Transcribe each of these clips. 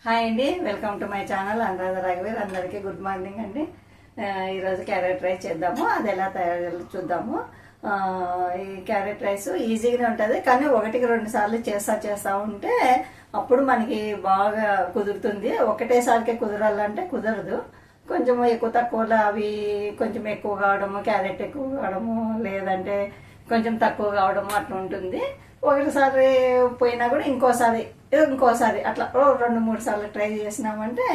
Hi అండి, welcome to my channel Anuradha రాఘవేర్. అందరికీ గుడ్ మార్నింగ్ అండి. ఈరోజు క్యారెట్ రైస్ చేద్దాము. అది ఎలా తయారు చూద్దాము. ఈ క్యారెట్ రైస్ ఈజీగానే ఉంటుంది, కానీ ఒకటికి రెండు సార్లు చేస్తా ఉంటే అప్పుడు మనకి బాగా కుదురుతుంది. ఒకటేసారికే కుదరాలంటే కుదరదు. కొంచెం ఎక్కువ తక్కువలో అవి కొంచెం ఎక్కువ కావడము, క్యారెట్ ఎక్కువ కావడము, లేదంటే కొంచెం తక్కువ కావడము అట్లా ఉంటుంది. ఒకటిసారి పోయినా కూడా ఇంకోసారి అట్లా 2-3 సార్లు ట్రై చేసినామంటే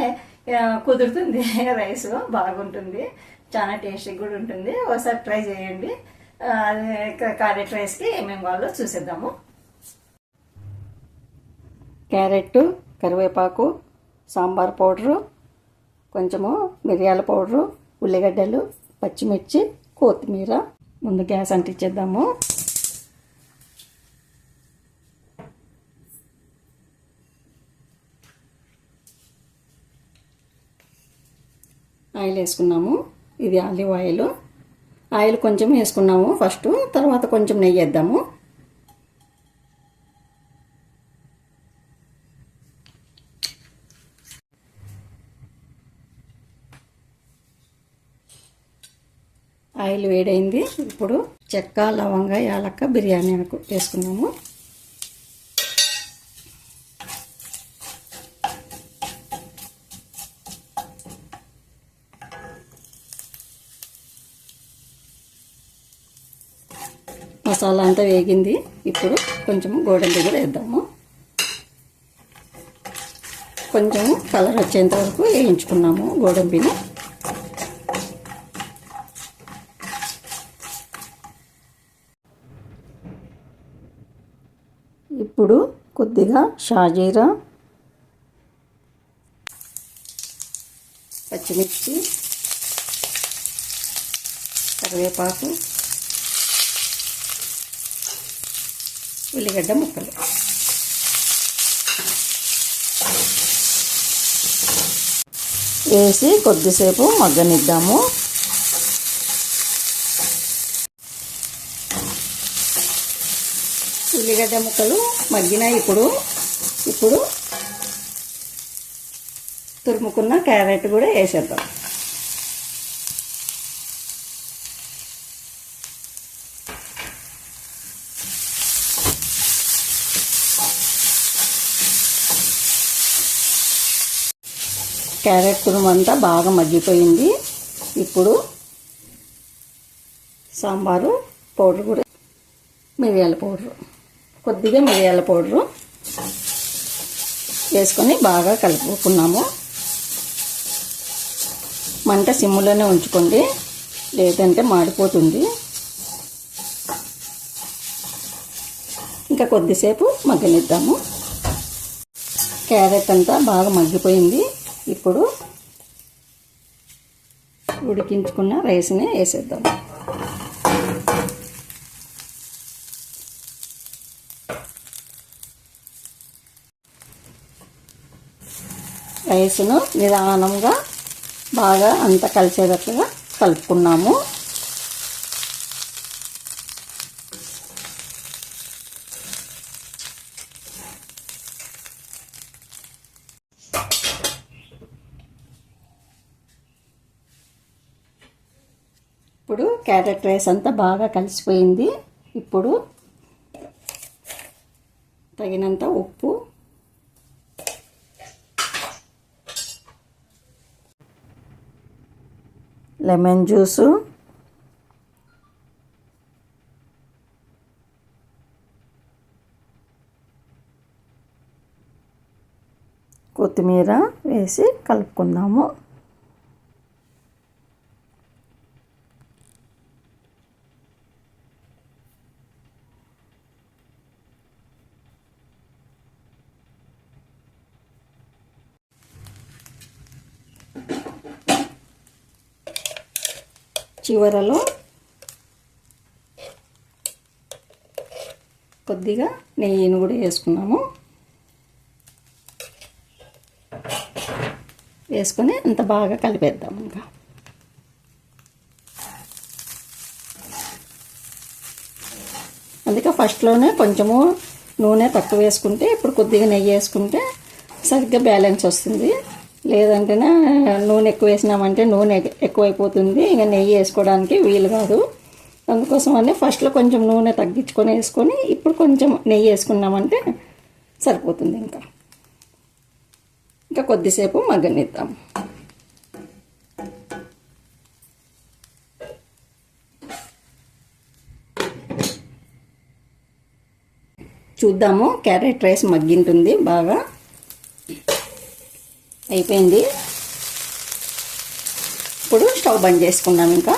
కుదురుతుంది. రైస్ బాగుంటుంది, చాలా టేస్టీ కూడా ఉంటుంది. ఒకసారి ట్రై చేయండి. అది క్యారెట్ రైస్కి ఏమేమి కావాలో చూసేద్దాము. క్యారెట్, కరివేపాకు, సాంబార్ పౌడరు, కొంచెము మిరియాల పౌడరు, ఉల్లిగడ్డలు, పచ్చిమిర్చి, కొత్తిమీర. ముందు గ్యాస్ అంటించేద్దాము. ఆయిల్ వేసుకున్నాము. ఇది ఆలివ్ ఆయిల్. ఆయిల్ కొంచెం వేసుకున్నాము ఫస్ట్, తర్వాత కొంచెం నెయ్యి వేద్దాము. ఆయిల్ వేడైంది. ఇప్పుడు చెక్క, లవంగ, యాలక్క, బిర్యానీ ఆకు వేసుకున్నాము. మసాలా అంతా వేగింది. ఇప్పుడు కొంచెము గోడంబి కూడా వేద్దాము. కొంచెము కలర్ వచ్చేంత వరకు వేయించుకున్నాము గోడంబిని. ఇప్పుడు కొద్దిగా షాజీరా, పచ్చిమిర్చి, కరివేపాకు, ఉల్లిగడ్డ ముక్కలు వేసి కొద్దిసేపు మగ్గనిద్దాము. ఉల్లిగడ్డ ముక్కలు మగ్గినాయి. ఇప్పుడు తురుముకున్న క్యారెట్ కూడా వేసేద్దాం. క్యారెట్ తురుము అంతా బాగా మగ్గిపోయింది. ఇప్పుడు సాంబారు పౌడర్ కూడా, మిరియాల పౌడరు, కొద్దిగా మిరియాల పౌడరు వేసుకొని బాగా కలుపుకున్నాము. మంట సిమ్లోనే ఉంచుకోండి, లేదంటే మాడిపోతుంది. ఇంకా కొద్దిసేపు మగ్గనిద్దాము. క్యారెట్ అంతా బాగా మగ్గిపోయింది. ఇప్పుడు ఉడికించుకున్న రైస్ని వేసేద్దాము. రైస్ను నిదానంగా బాగా అంతా కలిసేటట్లుగా కలుపుకున్నాము. ఇప్పుడు క్యారెట్ రైస్ అంతా బాగా కలిసిపోయింది. ఇప్పుడు తగినంత ఉప్పు, లెమన్ జ్యూసు, కొత్తిమీర వేసి కలుపుకుందాము. చివరలో కొద్దిగా నెయ్యిని కూడా వేసుకున్నాము. వేసుకొని అంత బాగా కలిపేద్దాం. ఇంకా అందుకే ఫస్ట్లోనే కొంచెము నూనె తక్కువ వేసుకుంటే, ఇప్పుడు కొద్దిగా నెయ్యి వేసుకుంటే సరిగ్గా బ్యాలెన్స్ వస్తుంది. లేదంటేనే నూనె ఎక్కువ వేసినామంటే నూనె ఎక్కువైపోతుంది, ఇంకా నెయ్యి వేసుకోవడానికి వీలు కాదు. అందుకోసం అని ఫస్ట్లో కొంచెం నూనె తగ్గించుకొని వేసుకొని ఇప్పుడు కొంచెం నెయ్యి వేసుకున్నామంటే సరిపోతుంది. ఇంకా కొద్దిసేపు మగ్గనిద్దాం. చూద్దాము, క్యారెట్ రైస్ మగ్గింటుంది బాగా. అయిపోయింది. ఇప్పుడు స్టవ్ బంద్ చేసుకుందాం. ఇంకా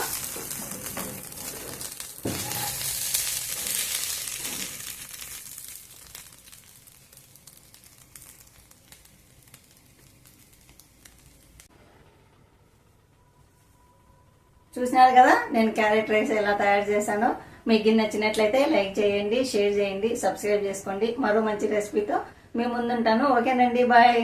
చూసినారు కదా నేను క్యారెట్ రైస్ ఎలా తయారు చేశానో. మీకు నచ్చినట్లయితే లైక్ చేయండి, షేర్ చేయండి, సబ్స్క్రైబ్ చేసుకోండి. మరో మంచి రెసిపీతో మీ ముందుంటాను. ఓకేనండి, బాయ్.